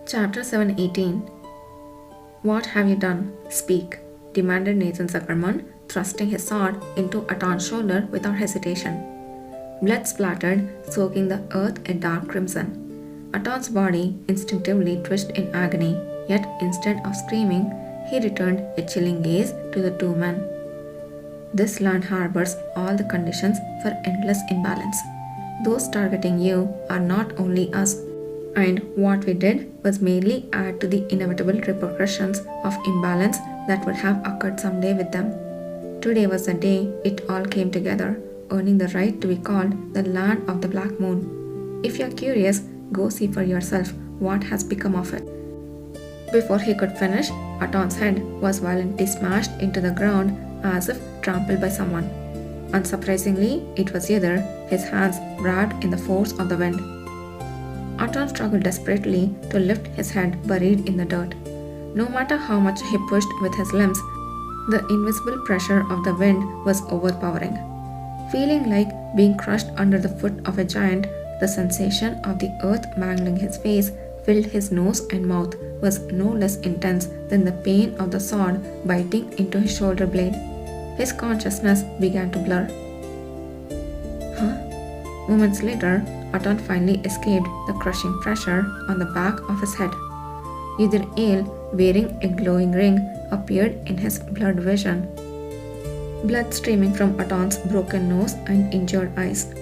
Chapter 718. What have you done? Speak, demanded Nathan Zuckerman, thrusting his sword into Aton's shoulder without hesitation. Blood splattered, soaking the earth a dark crimson. Aton's body instinctively twitched in agony, yet instead of screaming, he returned a chilling gaze to the two men. This land harbors all the conditions for endless imbalance. Those targeting you are not only us, and what we did was merely add to the inevitable repercussions of imbalance that would have occurred someday with them. Today was the day it all came together, earning the right to be called the land of the Black Moon. If you're curious, go see for yourself what has become of it. Before he could finish, Aton's head was violently smashed into the ground as if trampled by someone. Unsurprisingly, it was either his hands wrapped in the force of the wind. Aton struggled desperately to lift his head buried in the dirt. No matter how much he pushed with his limbs, the invisible pressure of the wind was overpowering. Feeling like being crushed under the foot of a giant, the sensation of the earth mangling his face filled his nose and mouth was no less intense than the pain of the sword biting into his shoulder blade. His consciousness began to blur. Moments later, Aton finally escaped the crushing pressure on the back of his head. Ydir-El, wearing a glowing ring, appeared in his blurred vision, blood streaming from Aton's broken nose and injured eyes.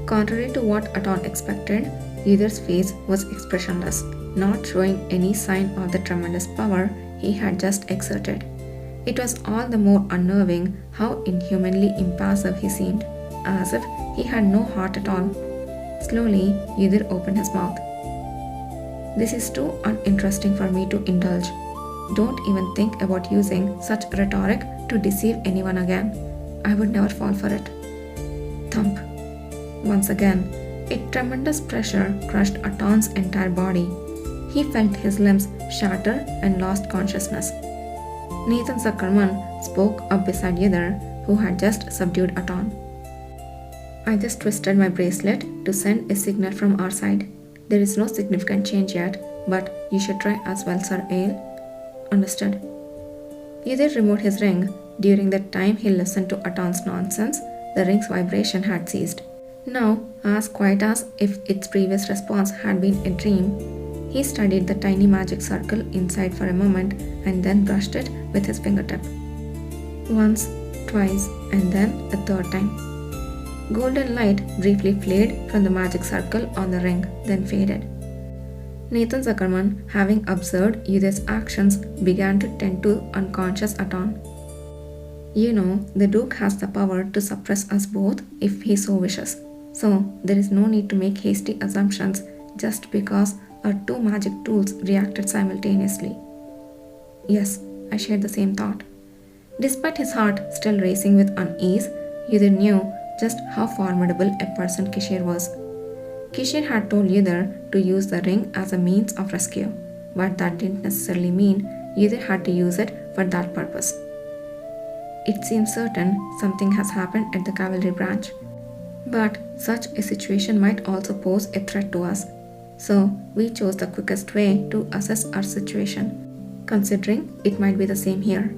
Contrary to what Aton expected, Ydir's face was expressionless, not showing any sign of the tremendous power he had just exerted. It was all the more unnerving how inhumanly impassive he seemed, as if he had no heart at all. Slowly, Ydir opened his mouth. This is too uninteresting for me to indulge. Don't even think about using such rhetoric to deceive anyone again. I would never fall for it. Thump. Once again, a tremendous pressure crushed Aton's entire body. He felt his limbs shatter and lost consciousness. Nathan Zuckerman spoke up beside Ydir, who had just subdued Aton. I just twisted my bracelet to send a signal from our side. There is no significant change yet, but you should try as well, Sir Ale. Understood. Ydir removed his ring. During the time he listened to Aton's nonsense, the ring's vibration had ceased. Now, as quiet as if its previous response had been a dream, he studied the tiny magic circle inside for a moment and then brushed it with his fingertip. Once, twice, and then a third time. Golden light briefly flared from the magic circle on the ring, then faded. Nathan Zuckerman, having observed Ydir's actions, began to tend to unconscious Aton. You know, the Duke has the power to suppress us both if he so wishes. So, there is no need to make hasty assumptions just because our two magic tools reacted simultaneously. Yes, I shared the same thought. Despite his heart still racing with unease, Ydir knew just how formidable a person Kishir was. Kishir had told Ydir to use the ring as a means of rescue, but that didn't necessarily mean Ydir had to use it for that purpose. It seems certain something has happened at the cavalry branch, but such a situation might also pose a threat to us. So we chose the quickest way to assess our situation, considering it might be the same here.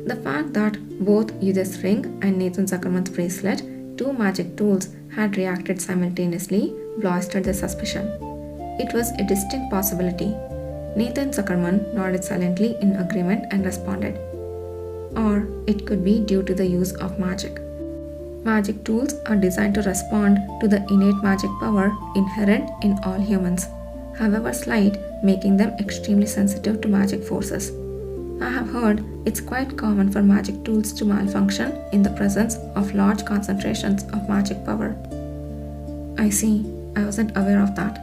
The fact that both Ydir's ring and Nathan Zuckerman's bracelet, two magic tools, had reacted simultaneously bolstered the suspicion. It was a distinct possibility. Nathan Zuckerman nodded silently in agreement and responded. Or it could be due to the use of magic. Magic tools are designed to respond to the innate magic power inherent in all humans, however slight, making them extremely sensitive to magic forces. I have heard it's quite common for magic tools to malfunction in the presence of large concentrations of magic power. I see. I wasn't aware of that.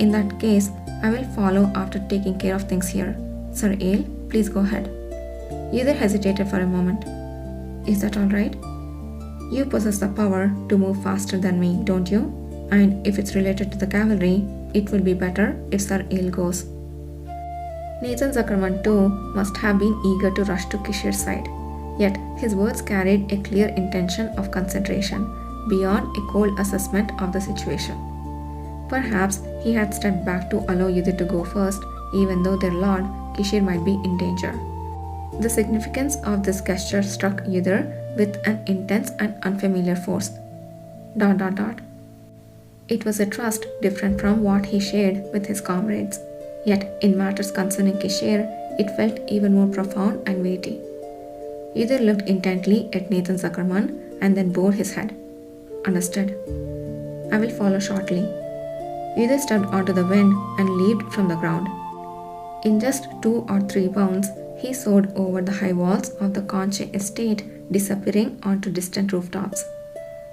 In that case, I will follow after taking care of things here. Sir Ale, please go ahead. Ydir hesitated for a moment. Is that all right? You possess the power to move faster than me, don't you? And if it's related to the cavalry, it would be better if Sir Ale goes. Nathan Zuckerman too must have been eager to rush to Kishir's side, yet his words carried a clear intention of concentration beyond a cold assessment of the situation. Perhaps he had stepped back to allow Yudhir to go first, even though their lord, Kishir, might be in danger. The significance of this gesture struck Yudhir with an intense and unfamiliar force. ... It was a trust different from what he shared with his comrades. Yet, in matters concerning Kishir, it felt even more profound and weighty. Yudhir looked intently at Nathan Zuckerman and then bowed his head. Understood. I will follow shortly. Yudhir stepped onto the wind and leaped from the ground. In just 2 or 3 bounds, he soared over the high walls of the Conche estate, disappearing onto distant rooftops.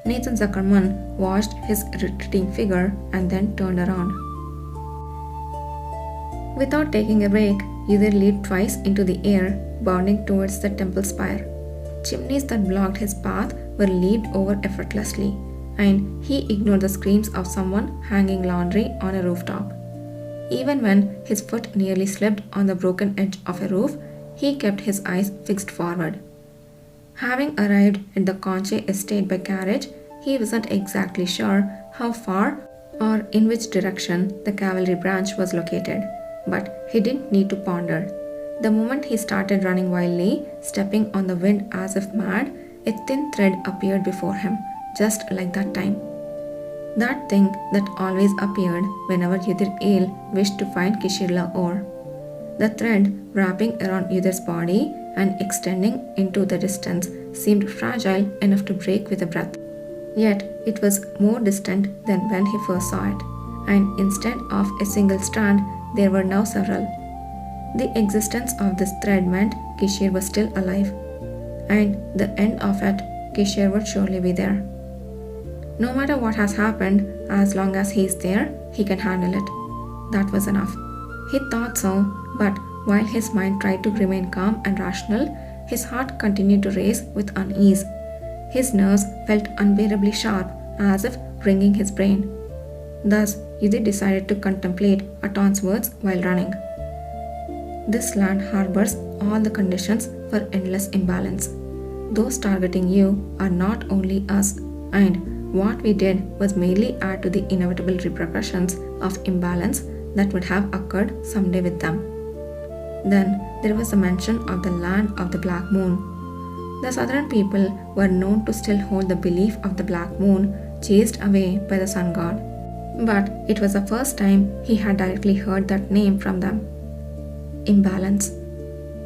Nathan Zuckerman watched his retreating figure and then turned around. Without taking a break, Yudhir leaped twice into the air, bounding towards the temple spire. Chimneys that blocked his path were leaped over effortlessly, and he ignored the screams of someone hanging laundry on a rooftop. Even when his foot nearly slipped on the broken edge of a roof, he kept his eyes fixed forward. Having arrived at the Conche estate by carriage, he wasn't exactly sure how far or in which direction the cavalry branch was located, but he didn't need to ponder. The moment he started running wildly, stepping on the wind as if mad, a thin thread appeared before him, just like that time. That thing that always appeared whenever Yudhir wished to find Kishir Lahore. The thread wrapping around Yudhir's body and extending into the distance seemed fragile enough to break with a breath. Yet it was more distant than when he first saw it, and instead of a single strand, there were now several. The existence of this thread meant Kishir was still alive, and the end of it, Kishir would surely be there. No matter what has happened, as long as he is there, he can handle it. That was enough. He thought so, but while his mind tried to remain calm and rational, his heart continued to race with unease. His nerves felt unbearably sharp, as if wringing his brain. Thus, Yudhir decided to contemplate Aton's words while running. This land harbors all the conditions for endless imbalance. Those targeting you are not only us, and what we did was merely add to the inevitable repercussions of imbalance that would have occurred someday with them. Then there was the mention of the land of the Black Moon. The southern people were known to still hold the belief of the Black Moon chased away by the sun god. But it was the first time he had directly heard that name from them. Imbalance.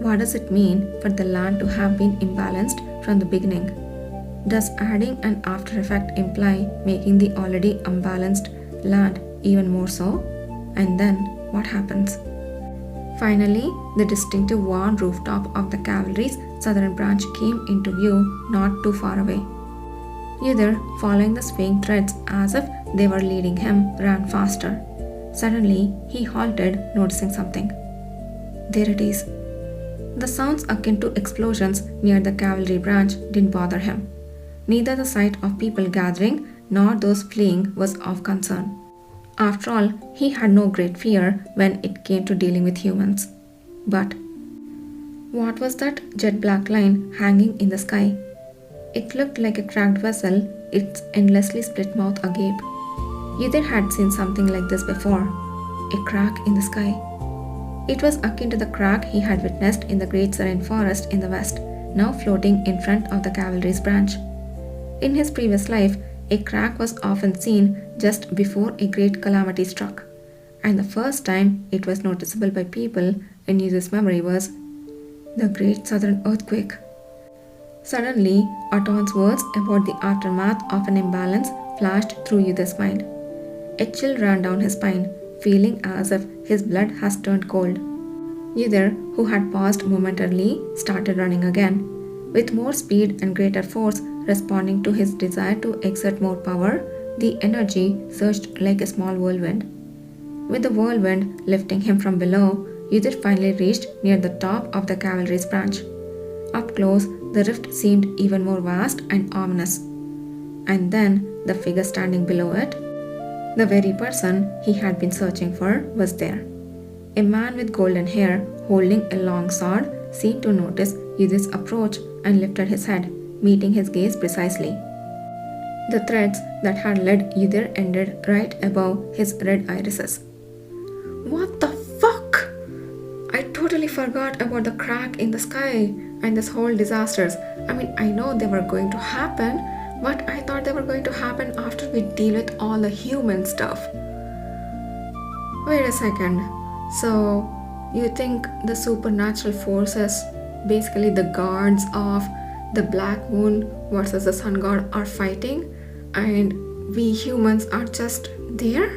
What does it mean for the land to have been imbalanced from the beginning? Does adding an after effect imply making the already unbalanced land even more so? And then what happens? Finally, the distinctive worn rooftop of the cavalry's southern branch came into view not too far away. Yudhir, following the swaying threads as if they were leading him, ran faster. Suddenly, he halted, noticing something. There it is. The sounds akin to explosions near the cavalry branch didn't bother him. Neither the sight of people gathering nor those fleeing was of concern. After all, he had no great fear when it came to dealing with humans. But what was that jet black line hanging in the sky? It looked like a cracked vessel, its endlessly split mouth agape. Yudhir had seen something like this before, a crack in the sky. It was akin to the crack he had witnessed in the great serene forest in the west, now floating in front of the cavalry's branch. In his previous life, a crack was often seen just before a great calamity struck, and the first time it was noticeable by people in Yudhir's memory was the Great Southern Earthquake. Suddenly, Aton's words about the aftermath of an imbalance flashed through Yudhir's mind. A chill ran down his spine, feeling as if his blood has turned cold. Yudhir, who had paused momentarily, started running again, with more speed and greater force responding to his desire to exert more power. The energy surged like a small whirlwind. With the whirlwind lifting him from below, Yudhir finally reached near the top of the cavalry's branch. Up close, the rift seemed even more vast and ominous. And then, the figure standing below it, the very person he had been searching for, was there. A man with golden hair, holding a long sword, seemed to notice Yudhir's approach and lifted his head, meeting his gaze precisely. The threads that had led Ydir ended right above his red irises. What the fuck? I totally forgot about the crack in the sky and this whole disasters. I mean, I know they were going to happen, but I thought they were going to happen after we deal with all the human stuff. Wait a second. So, you think the supernatural forces, basically the gods of the black moon versus the sun god, are fighting, and we humans are just there?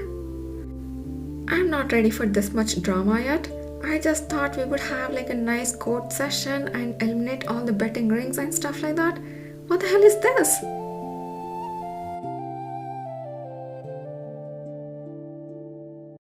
I'm not ready for this much drama yet. I just thought we would have like a nice court session and eliminate all the betting rings and stuff like that. What the hell is this?